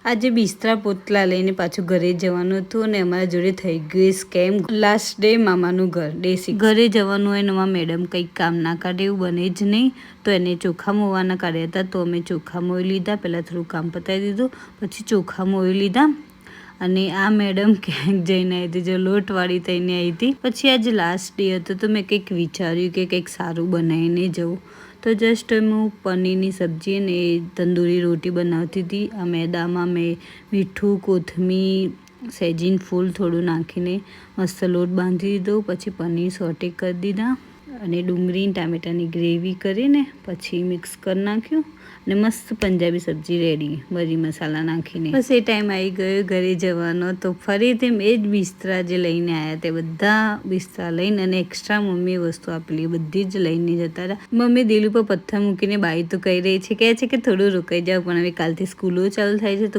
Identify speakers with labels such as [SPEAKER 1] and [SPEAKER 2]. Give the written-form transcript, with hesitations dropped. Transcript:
[SPEAKER 1] આજે બિસ્તરા પોતલા લઈને પાછું ઘરે જવાનું હતું અને અમારા જોડે થઈ ગયું સ્કેમ. લાસ્ટ ડે મામાનું ઘર ડે 6 ઘરે જવાનું હોય નવા મેડમ કંઈક કામ ના કાઢે એવું બને જ નહીં. તો એને ચોખા મોવાના કાઢ્યા હતા તો અમે ચોખા મોઈ લીધા. પહેલાં થોડું કામ પતાવી દીધું, પછી ચોખા મોઈ લીધા. અને આ મેડમ ક્યાંક જઈને આવી હતી, જો લોટવાળી થઈને આવી હતી. પછી આજે લાસ્ટ ડે હતો તો મેં કંઈક વિચાર્યું કે કંઈક સારું બનાવીને જવું. તો જસ્ટ હું પનીરની સબ્જી અને તંદૂરી રોટી બનાવતી હતી. આ મેદામાં મેં મીઠું, કોથમીર, સેજીન ફૂલ થોડું નાખીને મસ્ત લોટ બાંધી દીધો. પછી પનીર સોટે કરી દીધા અને ડુંગળી ટામેટાની ગ્રેવી કરીને પછી મિક્સ કરી નાખ્યું અને મસ્ત પંજાબી સબ્જી રેડી, મરી મસાલા નાખીને. બસ એ ટાઈમ આવી ગયો ઘરે જવાનો. તો ફરીથી મેં જ બિસ્તરા જે લઈને આવ્યા તે બધા બિસ્તરા લઈને અને એક્સ્ટ્રા મમ્મીએ વસ્તુ આપેલી બધી જ લઈને જતા હતા. મમ્મી દિલ ઉપર પથ્થર મૂકીને બાઈ તો કહી રહી છે, કહે છે કે થોડું રોકાઈ જાવ, પણ હવે કાલથી સ્કૂલો ચાલુ થાય છે તો